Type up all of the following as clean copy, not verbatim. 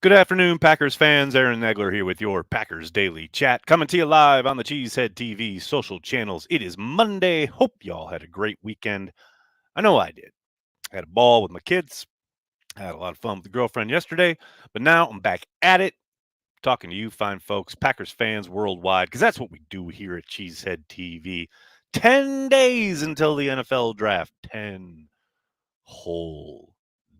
Good afternoon, Packers fans. Aaron Negler here with your Packers Daily Chat, coming to you live on the Cheesehead TV social channels. It is Monday. Hope y'all had a great weekend. I know I did. I had a ball with my kids. I had a lot of fun with the girlfriend yesterday, but now I'm back at it, talking to you fine folks, Packers fans worldwide, because that's what we do here at Cheesehead TV. 10 days until the NFL draft. 10 whole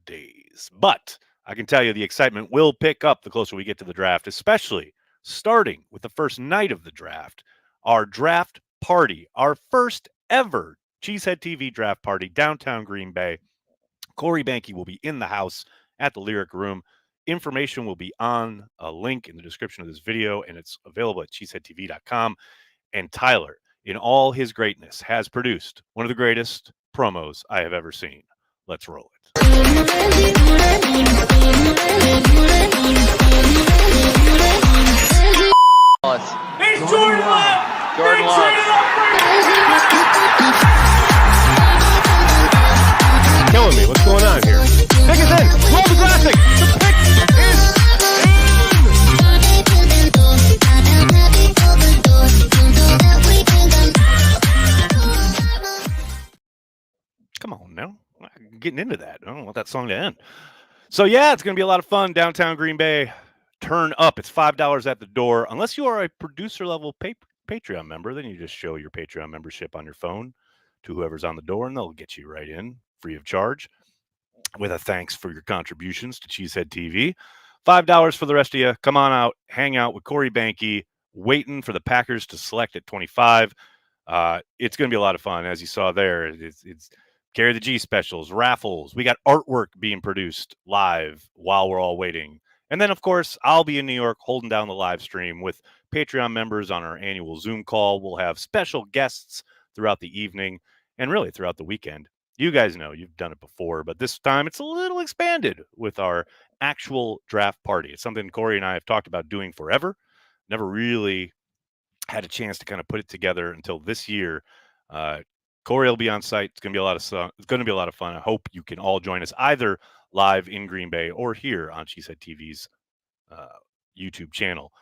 days. But I can tell you the excitement will pick up the closer we get to the draft, especially starting with the first night of the draft. Our draft party, our first ever Cheesehead TV draft party downtown Green Bay. Corey Banky will be in the house at the Lyric Room. Information will be on a link in the description of this video, and it's available at cheeseheadtv.com. And Tyler, in all his greatness, has produced one of the greatest promos I have ever seen. Let's roll it. Here's Jordan Love. Jordan Love. Killing me. What's going on here? Pick is in. Roll the graphic. The pick is Come on now. I'm getting into that. I don't want that song to end. So, yeah, it's going to be a lot of fun. Downtown Green Bay. Turn up. It's $5 at the door. Unless you are a producer level Patreon member, then you just show your Patreon membership on your phone to whoever's on the door, and they'll get you right in free of charge with a thanks for your contributions to Cheesehead TV. $5 for the rest of you. Come on out, hang out with Corey Banky, waiting for the Packers to select at 25. It's going to be a lot of fun, as you saw there. It's Carry the G specials, raffles. We got artwork being produced live while we're all waiting. And then, of course, I'll be in New York holding down the live stream with Patreon members on our annual Zoom call. We'll have special guests throughout the evening and really throughout the weekend. You guys know you've done it before, but this time it's a little expanded with our actual draft party. It's something Corey and I have talked about doing forever. Never really had a chance to kind of put it together until this year. Corey will be on site. It's going to be a lot of fun. It's going to be a lot of fun. I hope you can all join us either live in Green Bay or here on Cheesehead TV's YouTube channel.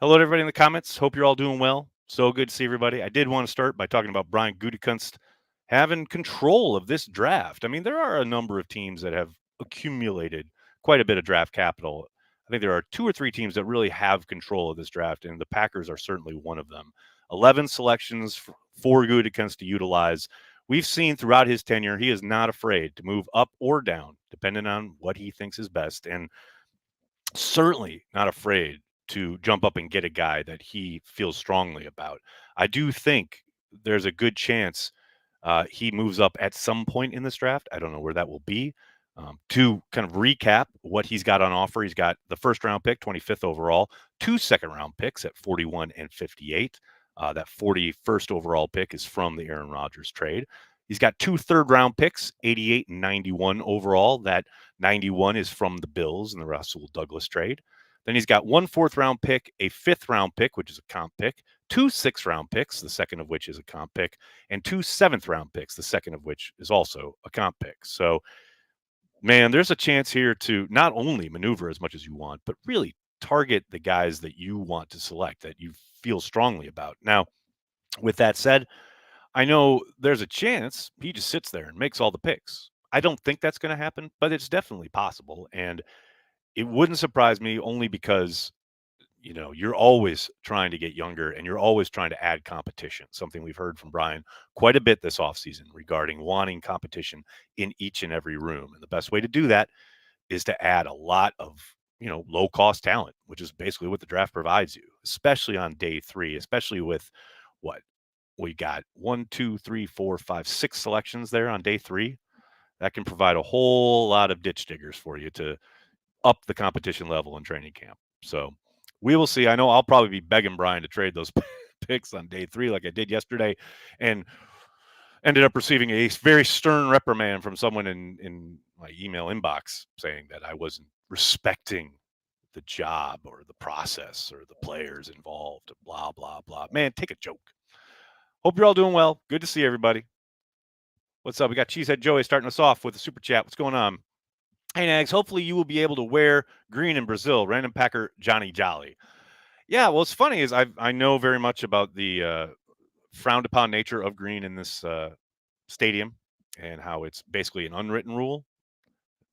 Hello to everybody in the comments. Hope you're all doing well. So good to see everybody. I did want to start by talking about Brian Gutekunst having control of this draft. I mean, there are a number of teams that have accumulated quite a bit of draft capital. I think there are 2 or 3 teams that really have control of this draft, and the Packers are certainly one of them. 11 selections for Gutekunst to utilize. We've seen throughout his tenure, he is not afraid to move up or down, depending on what he thinks is best, and certainly not afraid to jump up and get a guy that he feels strongly about. I do think there's a good chance he moves up at some point in this draft. I don't know where that will be. To kind of recap what he's got on offer, he's got the first round pick, 25th overall, 2 second round picks at 41 and 58. That 41st overall pick is from the Aaron Rodgers trade. He's got 2 third round picks, 88 and 91 overall. That 91 is from the Bills and the Russell Douglas trade. Then he's got 1 fourth round pick, a 5th round pick, which is a comp pick, 2 sixth round picks, the second of which is a comp pick, and 2 seventh round picks, the second of which is also a comp pick. So, man, there's a chance here to not only maneuver as much as you want, but really target the guys that you want to select, that you feel strongly about. Now, with that said, I know there's a chance he just sits there and makes all the picks. I don't think that's going to happen, but it's definitely possible. And it wouldn't surprise me only because, you're always trying to get younger and you're always trying to add competition, something we've heard from Brian quite a bit this offseason regarding wanting competition in each and every room. And the best way to do that is to add a lot of, low cost talent, which is basically what the draft provides you, especially on day 3, especially with what we got 1, 2, 3, 4, 5, 6 selections there on day 3. That can provide a whole lot of ditch diggers for you to up the competition level in training camp. So we will see. I know I'll probably be begging Brian to trade those picks on day 3 like I did yesterday, and ended up receiving a very stern reprimand from someone in my email inbox saying that I wasn't respecting the job or the process or the players involved, blah, blah, blah. Man, take a joke. Hope you're all doing well. Good to see everybody. What's up? We got Cheesehead Joey starting us off with a super chat. What's going on? Hey, Nags, hopefully you will be able to wear green in Brazil. Random Packer Johnny Jolly. Yeah, well, what's funny is I know very much about the frowned upon nature of green in this stadium and how it's basically an unwritten rule,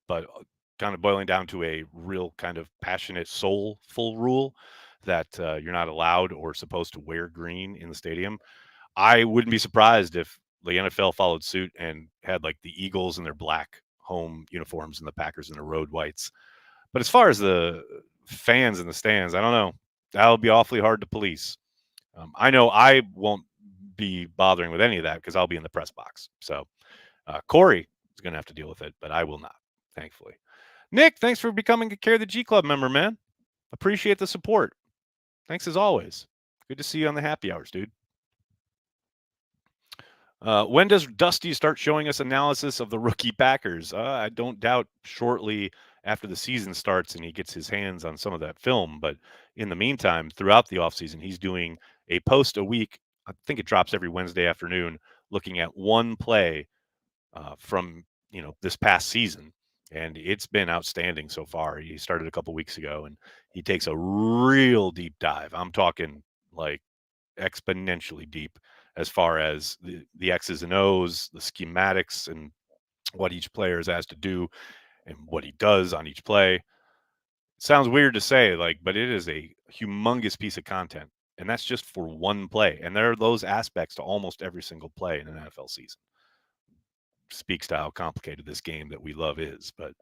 but kind of boiling down to a real kind of passionate, soulful rule that you're not allowed or supposed to wear green in the stadium. I wouldn't be surprised if the NFL followed suit and had like the Eagles in their black home uniforms and the Packers in their road whites. But as far as the fans in the stands, I don't know. That'll be awfully hard to police. I know I won't be bothering with any of that because I'll be in the press box. So Corey is going to have to deal with it, but I will not, thankfully. Nick, thanks for becoming a Care the G Club member, man. Appreciate the support. Thanks as always. Good to see you on the happy hours, dude. When does Dusty start showing us analysis of the rookie Packers? I don't doubt shortly after the season starts and he gets his hands on some of that film. But in the meantime, throughout the offseason, he's doing a post a week. I think it drops every Wednesday afternoon, looking at one play from this past season, and it's been outstanding so far. He started a couple weeks ago, and he takes a real deep dive. I'm talking like exponentially deep as far as the X's and O's, the schematics, and what each player is asked to do and what he does on each play. Sounds weird to say, but it is a humongous piece of content. And that's just for one play. And there are those aspects to almost every single play in an NFL season. Speaks to how complicated this game that we love is. But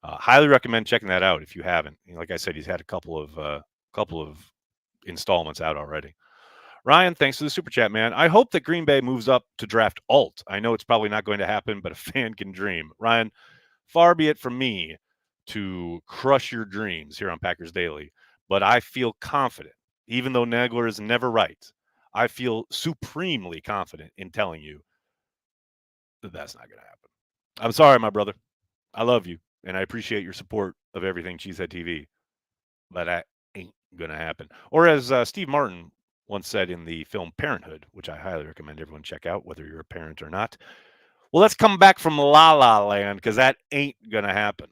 highly recommend checking that out if you haven't. Like I said, he's had a couple of installments out already. Ryan, thanks for the super chat, man. I hope that Green Bay moves up to draft Alt. I know it's probably not going to happen, but a fan can dream. Ryan, far be it from me to crush your dreams here on Packers Daily, but I feel confident, even though Nagler is never right. I feel supremely confident in telling you that that's not going to happen. I'm sorry, my brother. I love you, and I appreciate your support of everything Cheesehead TV, but that ain't going to happen. Or as Steve Martin once said in the film Parenthood, which I highly recommend everyone check out, whether you're a parent or not. Well, let's come back from La La Land because that ain't going to happen.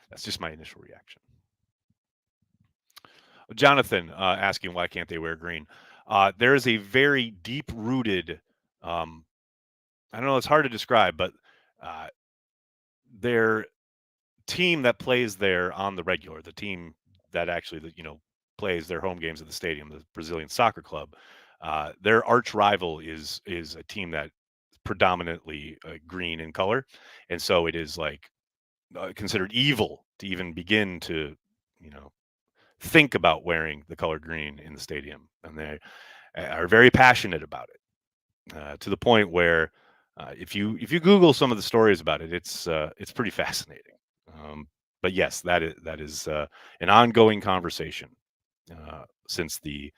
That's just my initial reaction. Jonathan asking why can't they wear green? There is a very deep-rooted, I don't know, it's hard to describe, but their team that plays there on the regular, the team that actually, plays their home games at the stadium, the Brazilian Soccer Club, their arch rival is a team that predominantly green in color, and so it is considered evil to even begin to, think about wearing the color green in the stadium, and they are very passionate about it to the point where if you Google some of the stories about it, it's pretty fascinating. But yes, that is an ongoing conversation since the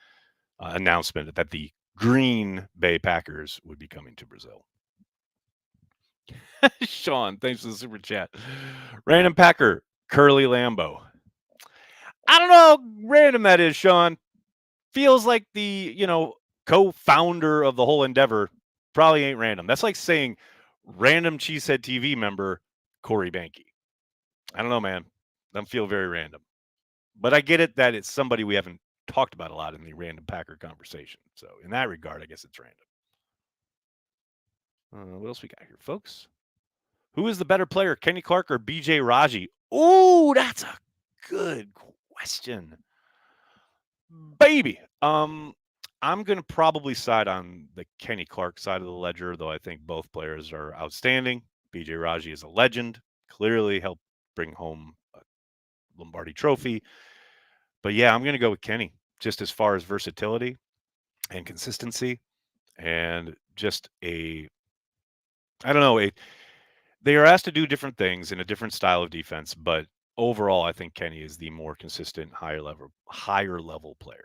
announcement that the Green Bay Packers would be coming to Brazil. Sean, thanks for the super chat. Random Packer, Curly Lambo. I don't know how random that is, Sean. Feels like the, co-founder of the whole endeavor probably ain't random. That's like saying random Cheesehead TV member Corey Banky. I don't know, man. Doesn't feel very random. But I get it that it's somebody we haven't talked about a lot in the random Packer conversation. So in that regard, I guess it's random. What else we got here, folks? Who is the better player, Kenny Clark or BJ Raji? Ooh, that's a good question. Baby. I'm going to probably side on the Kenny Clark side of the ledger, though I think both players are outstanding. BJ Raji is a legend, clearly helped bring home a Lombardi trophy. But yeah, I'm going to go with Kenny, just as far as versatility and consistency and just I don't know, they are asked to do different things in a different style of defense, but overall, I think Kenny is the more consistent, higher level player.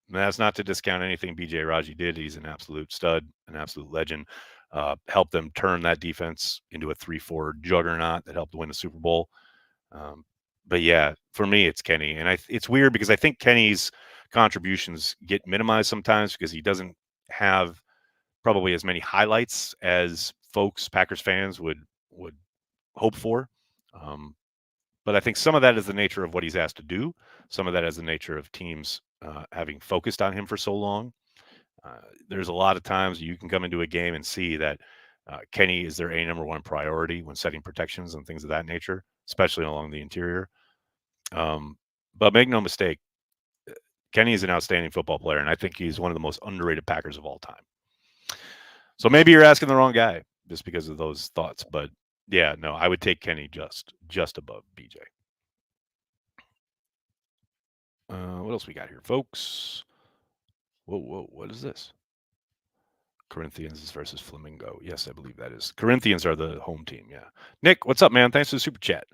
That's not to discount anything BJ Raji did. He's an absolute stud, an absolute legend. Helped them turn that defense into a 3-4 juggernaut that helped win the Super Bowl. But yeah, for me, it's Kenny. And it's weird because I think Kenny's contributions get minimized sometimes because he doesn't have probably as many highlights as folks, Packers fans, would hope for. But I think some of that is the nature of what he's asked to do. Some of that is the nature of teams having focused on him for so long. There's a lot of times you can come into a game and see that Kenny is their number one priority when setting protections and things of that nature, especially along the interior. But make no mistake, Kenny is an outstanding football player, and I think he's one of the most underrated Packers of all time. So maybe you're asking the wrong guy just because of those thoughts. But yeah, no, I would take Kenny just above BJ. What else we got here, folks? Whoa, what is this? Corinthians versus Flamingo. Yes, I believe that is. Corinthians are the home team, yeah. Nick, what's up, man? Thanks for the super chat.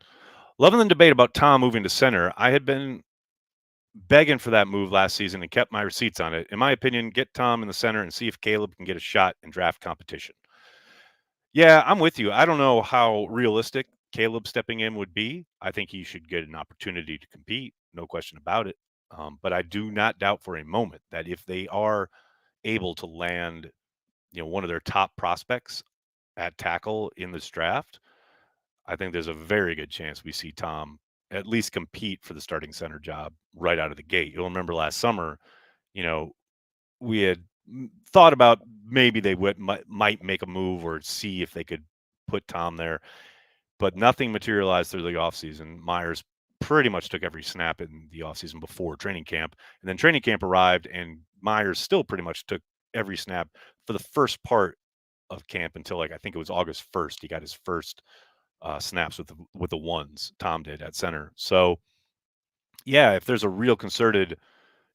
Loving the debate about Tom moving to center. I had been begging for that move last season and kept my receipts on it. In my opinion, get Tom in the center and see if Caleb can get a shot in draft competition. Yeah, I'm with you. I don't know how realistic Caleb stepping in would be. I think he should get an opportunity to compete, no question about it. But I do not doubt for a moment that if they are able to land, one of their top prospects at tackle in this draft, I think there's a very good chance we see Tom at least compete for the starting center job right out of the gate. You'll remember last summer, we had thought about maybe they might make a move or see if they could put Tom there, but nothing materialized through the offseason. Myers pretty much took every snap in the offseason before training camp, and then training camp arrived, and Myers still pretty much took every snap for the first part of camp until I think it was August 1st. He got his first snaps with the ones. Tom did at center. So yeah, if there's a real concerted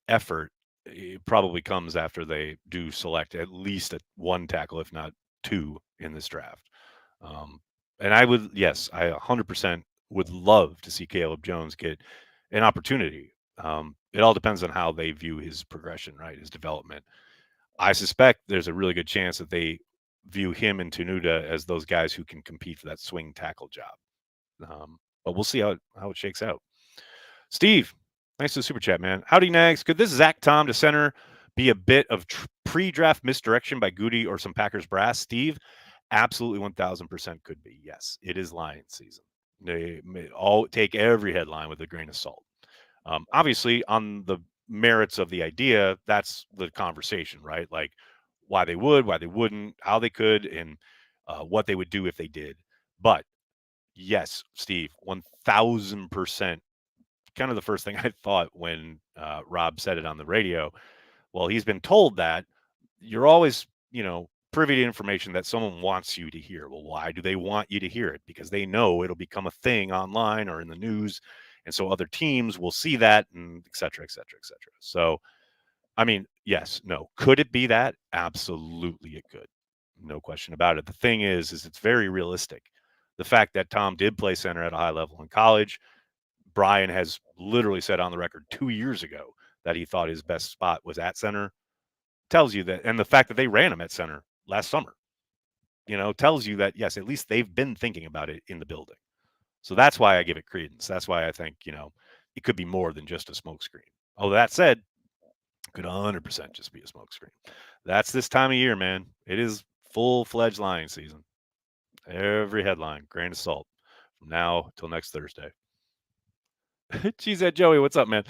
effort, it probably comes after they do select at least one tackle, if not two, in this draft. And I 100% would love to see Caleb Jones get an opportunity. It all depends on how they view his progression, right? His development. I suspect there's a really good chance that they view him and Tenuta as those guys who can compete for that swing tackle job. But we'll see how it shakes out. Steve, thanks for the super chat, man. Howdy, Nags. Could this Zach Tom to center be a bit of pre-draft misdirection by Goody or some Packers brass? Steve, absolutely 1,000% could be. Yes, it is Lions season. They all take every headline with a grain of salt. Obviously, on the merits of the idea, that's the conversation, right? Like why they would, why they wouldn't, how they could, and what they would do if they did. But yes, Steve, 1,000%. Kind of the first thing I thought when Rob said it on the radio. Well, he's been told that. You're always, privy to information that someone wants you to hear. Well, why do they want you to hear it? Because they know it'll become a thing online or in the news. And so other teams will see that and et cetera, et cetera, et cetera. So, I mean, yes, no. Could it be that? Absolutely it could. No question about it. The thing is it's very realistic. The fact that Tom did play center at a high level in college, Brian has literally said on the record 2 years ago that he thought his best spot was at center, tells you that. And the fact that they ran him at center last summer, tells you that, yes, at least they've been thinking about it in the building. So that's why I give it credence. That's why I think, it could be more than just a smokescreen. Although that said, it could 100% just be a smokescreen. That's this time of year, man. It is full-fledged Lions season. Every headline, grain of salt, from now till next Thursday. Geez, that Joey, what's up, man?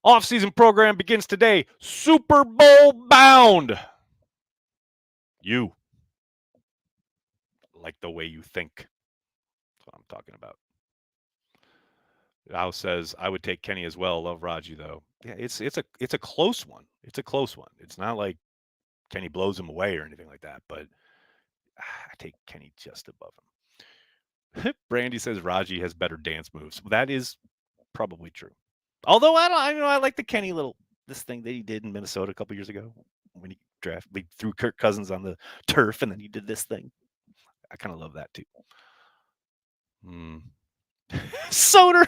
Off-season program begins today. Super Bowl bound. You like the way you think. That's what I'm talking about. Al says I would take Kenny as well. Love Raji though. Yeah, it's a close one. It's a close one. It's not like Kenny blows him away or anything like that, but I take Kenny just above him. Brandy says Raji has better dance moves. That is probably true. Although I like the Kenny this thing that he did in Minnesota a couple years ago when he threw Kirk Cousins on the turf and then he did this thing. I kind of love that too. Soder.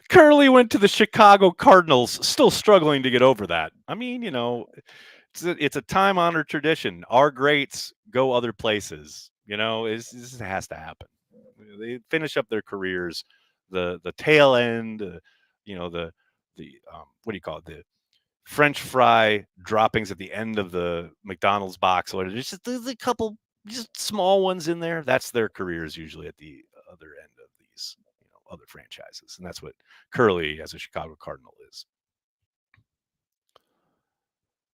Curly went to the Chicago Cardinals, still struggling to get over that. I mean, it's a time-honored tradition. Our greats go other places. This has to happen. They finish up their careers. The tail end, the what do you call it? The French fry droppings at the end of the McDonald's box. Or there's a couple, just small ones in there. That's their careers usually at the other end of these, other franchises, and that's what Curly as a Chicago Cardinal is.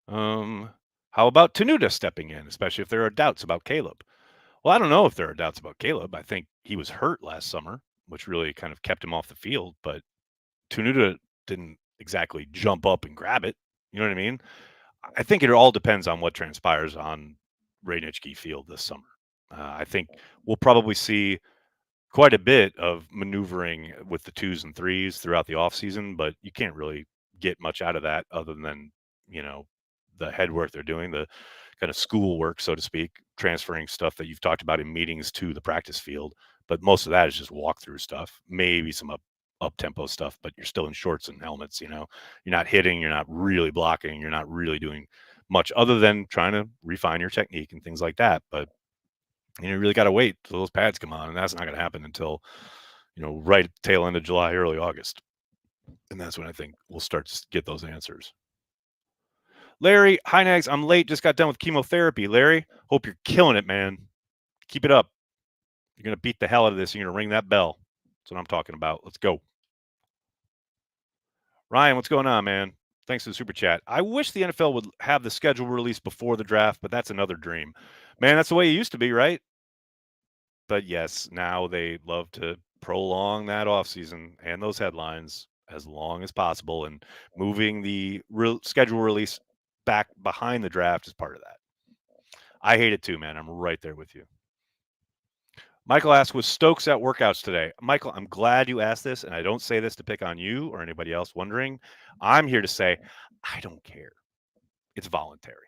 How about Tenuta stepping in, especially if there are doubts about Caleb? Well, I don't know if there are doubts about Caleb. I think he was hurt last summer, which really kind of kept him off the field. But Tenuta didn't exactly jump up and grab it. You know what I mean? I think it all depends on what transpires on Radnitsky Field this summer. I think we'll probably see quite a bit of maneuvering with the 2s and 3s throughout the offseason, but you can't really get much out of that other than, you know, the head work they're doing, the kind of school work, so to speak, transferring stuff that you've talked about in meetings to the practice field. But most of that is just walkthrough stuff, maybe some up tempo stuff, but you're still in shorts and helmets, you're not hitting, you're not really blocking, you're not really doing much other than trying to refine your technique and things like that. But you really got to wait till those pads come on, and that's not going to happen until right at the tail end of July, early August, and that's when I think we'll start to get those answers. Larry, hi Nags, I'm late. Just got done with chemotherapy. Larry, hope you're killing it, man. Keep it up. You're gonna beat the hell out of this. You're gonna ring that bell. That's what I'm talking about. Let's go. Ryan, what's going on, man? Thanks for the super chat. I wish the NFL would have the schedule released before the draft, but that's another dream. Man, that's the way it used to be, right? But yes, now they love to prolong that offseason and those headlines as long as possible, and moving the schedule release back behind the draft is part of that. I hate it too, man. I'm right there with you. Michael asks, was Stokes at workouts today? Michael, I'm glad you asked this, and I don't say this to pick on you or anybody else wondering. I'm here to say I don't care. It's voluntary.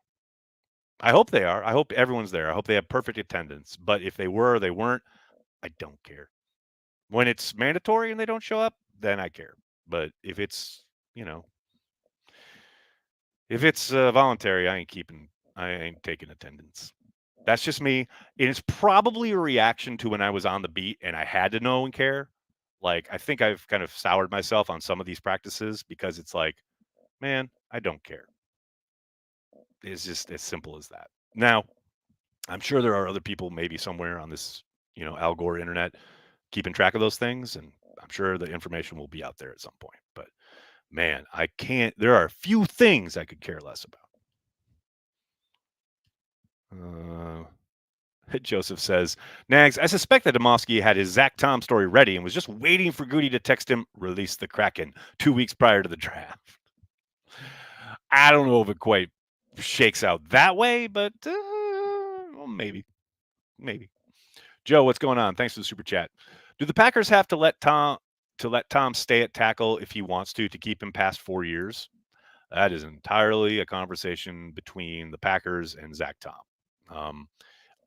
I hope they are. I hope everyone's there. I hope they have perfect attendance. But if they were or they weren't, I don't care. When it's mandatory and they don't show up, then I care. But if it's, voluntary, I ain't taking attendance. That's just me. And it's probably a reaction to when I was on the beat and I had to know and care. Like, I think I've kind of soured myself on some of these practices because it's like, man, I don't care. It's just as simple as that. Now, I'm sure there are other people maybe somewhere on this, Al Gore internet keeping track of those things. And I'm sure the information will be out there at some point. But man, there are a few things I could care less about. Joseph says, Nags, I suspect that Demofsky had his Zach Tom story ready and was just waiting for Goody to text him, release the Kraken 2 weeks prior to the draft. I don't know if it quite shakes out that way, but well, maybe. Joe, what's going on? Thanks for the super chat. Do the Packers have to let Tom stay at tackle if he wants to keep him past 4 years? That is entirely a conversation between the Packers and Zach Tom.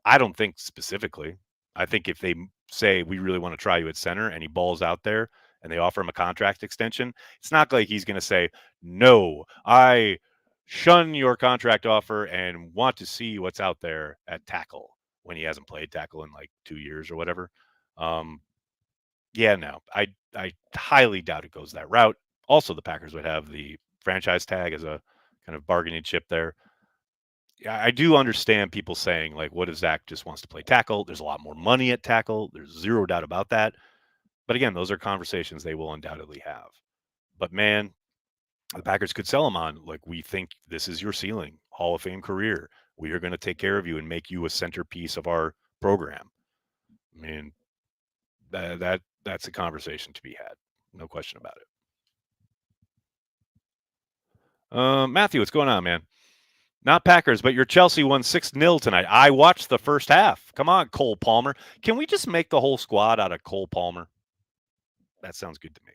I don't think specifically. I think if they say we really want to try you at center and he balls out there and they offer him a contract extension, it's not like he's going to say, no, I shun your contract offer and want to see what's out there at tackle when he hasn't played tackle in like 2 years or whatever. No, I highly doubt it goes that route. Also, the Packers would have the franchise tag as a kind of bargaining chip there. Yeah, I do understand people saying, like, what if Zach just wants to play tackle? There's a lot more money at tackle. There's zero doubt about that. But again, those are conversations they will undoubtedly have. But man, the Packers could sell him on, like, we think this is your ceiling, Hall of Fame career. We are going to take care of you and make you a centerpiece of our program. I mean, that's a conversation to be had. No question about it. Matthew, what's going on, man? Not Packers, but your Chelsea won 6-0 tonight. I watched the first half. Come on, Cole Palmer. Can we just make the whole squad out of Cole Palmer? That sounds good to me.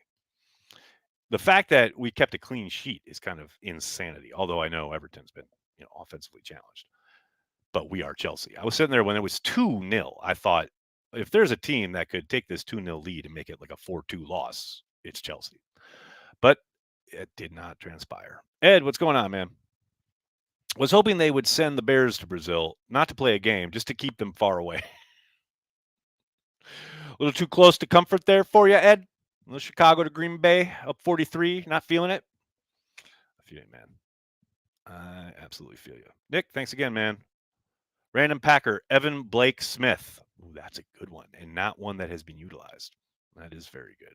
The fact that we kept a clean sheet is kind of insanity, although I know Everton's been, offensively challenged. But we are Chelsea. I was sitting there when it was 2-0. I thought, if there's a team that could take this 2-0 lead and make it like a 4-2 loss, it's Chelsea. But it did not transpire. Ed, what's going on, man? Was hoping they would send the Bears to Brazil, not to play a game, just to keep them far away. A little too close to comfort there for you, Ed? A little Chicago to Green Bay, up 43, not feeling it? I feel it, man. I absolutely feel you. Nick, thanks again, man. Random Packer, Evan Blake Smith. Ooh, that's a good one, and not one that has been utilized. That is very good.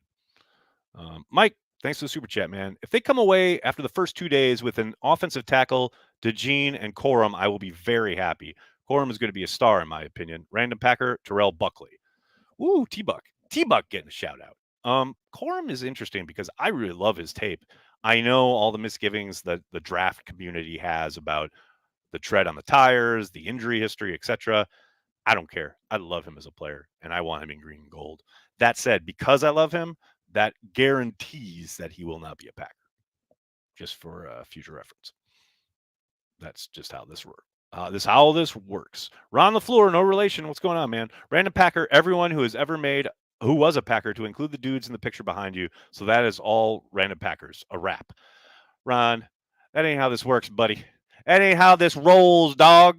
Mike, thanks for the super chat, man. If they come away after the first 2 days with an offensive tackle, DeJean and Corum, I will be very happy. Corum is going to be a star, in my opinion. Random Packer, Terrell Buckley. Ooh, T-Buck. T-Buck getting a shout out. Corum is interesting because I really love his tape. I know all the misgivings that the draft community has about the tread on the tires, the injury history, etc. I don't care. I love him as a player, and I want him in green and gold. That said, because I love him, that guarantees that he will not be a Packer. Just for future reference. That's just how this works. How this works. Ron LaFleur, no relation. What's going on, man? Random Packer, everyone who has ever made, who was a Packer, to include the dudes in the picture behind you. So that is all Random Packers. A wrap. Ron, that ain't how this works, buddy. That ain't how this rolls, dog.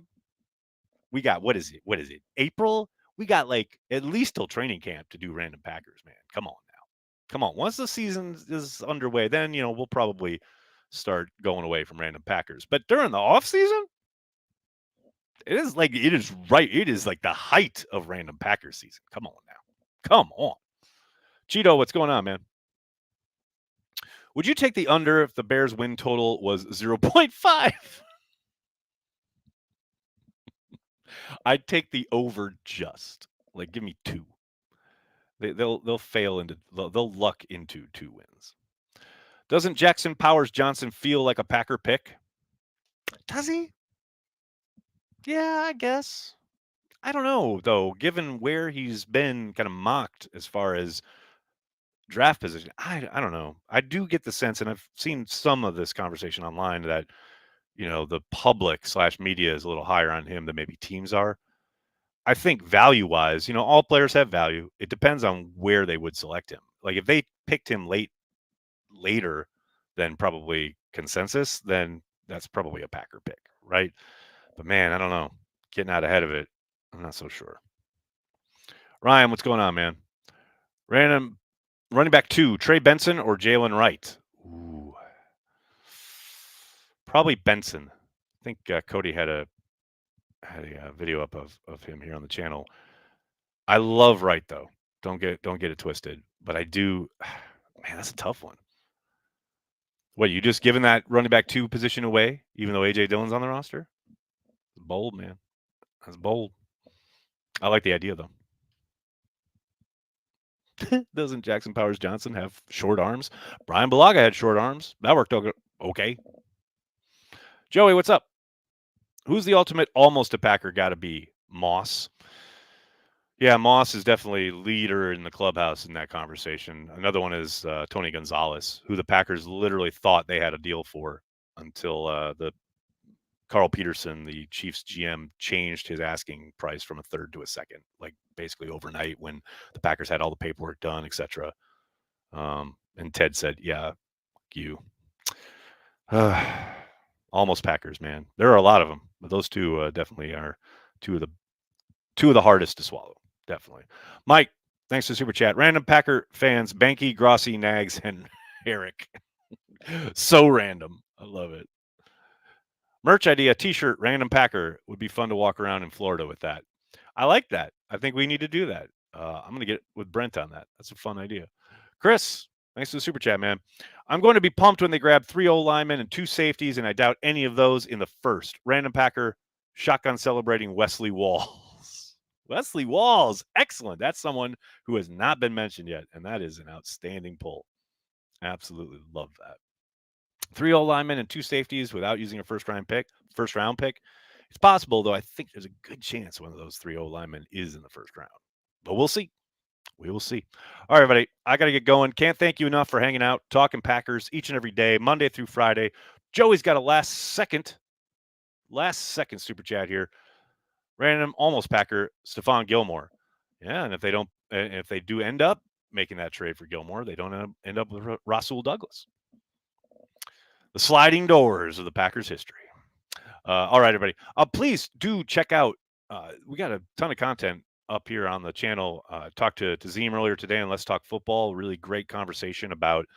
We got, what is it? April? We got like at least till training camp to do Random Packers, man. Come on now. Come on. Once the season is underway, then, we'll probably start going away from Random Packers. But during the off season, it is like the height of Random Packers season. Come on now. Come on. Cheeto, what's going on, man? Would you take the under if the Bears win total was 0.5? I'd take the over just. Like, give me 2. They'll fail into they'll luck into 2 wins. Doesn't Jackson Powers Johnson feel like a Packer pick? Does he? Yeah, I guess. I don't know though, given where he's been kind of mocked as far as draft position. I don't know. I do get the sense, and I've seen some of this conversation online, that the public / media is a little higher on him than maybe teams are. I think value-wise, all players have value. It depends on where they would select him. Like if they picked him later than probably consensus, then that's probably a Packer pick, right? But man, I don't know. Getting out ahead of it, I'm not so sure. Ryan, what's going on, man? Random running back 2, Trey Benson or Jalen Wright? Ooh. Probably Benson. I think Cody had a video up of him here on the channel. I love Wright though. Don't get it twisted. But I do. Man, that's a tough one. What, you just giving that running back 2 position away, even though AJ Dillon's on the roster? It's bold, man. That's bold. I like the idea though. Doesn't Jackson Powers Johnson have short arms? Brian Bulaga had short arms. That worked okay. Joey, what's up? Who's the ultimate almost a Packer got to be? Moss. Yeah, Moss is definitely leader in the clubhouse in that conversation. Another one is Tony Gonzalez, who the Packers literally thought they had a deal for until the Carl Peterson, the Chiefs GM, changed his asking price from a third to a second, like basically overnight when the Packers had all the paperwork done, etc. And Ted said, "Yeah, you." Almost Packers, man. There are a lot of them, but those 2 definitely are two of the hardest to swallow. Definitely. Mike, thanks for super chat. Random Packer fans: Banky, Grossi, Nags, and Eric. So random. I love it. Merch idea: T-shirt, Random Packer. Would be fun to walk around in Florida with that. I like that. I think we need to do that. I'm going to get with Brent on that. That's a fun idea. Chris, thanks for the super chat, man. I'm going to be pumped when they grab 3 O-linemen and 2 safeties, and I doubt any of those in the first. Random Packer, shotgun celebrating Wesley Walls. Wesley Walls, excellent. That's someone who has not been mentioned yet, and that is an outstanding pull. Absolutely love that. 3 O-linemen and 2 safeties without using a first round pick. It's possible, though. I think there's a good chance one of those 3 O-linemen is in the first round. But we'll see. We will see. All right, everybody. I got to get going. Can't thank you enough for hanging out, talking Packers each and every day, Monday through Friday. Joey's got a last second super chat here. Random almost Packer, Stephon Gilmore. Yeah, and if they do end up making that trade for Gilmore, they don't end up with Rasul Douglas. The sliding doors of the Packers history. All right, everybody. Please do check out. We got a ton of content up here on the channel. Talked to Zim earlier today on Let's Talk Football. Really great conversation about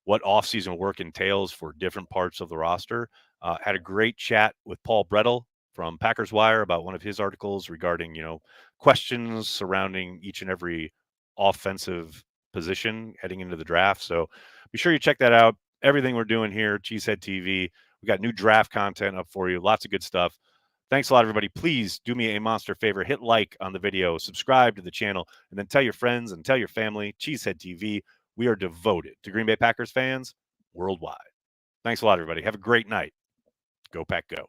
what offseason work entails for different parts of the roster. Had a great chat with Paul Brettel from Packers Wire about one of his articles regarding, questions surrounding each and every offensive position heading into the draft. So be sure you check that out. Everything we're doing here, Cheesehead TV. We got new draft content up for you. Lots of good stuff. Thanks a lot, everybody. Please do me a monster favor. Hit like on the video, subscribe to the channel, and then tell your friends and tell your family. Cheesehead TV. We are devoted to Green Bay Packers fans worldwide. Thanks a lot, everybody. Have a great night. Go Pack Go.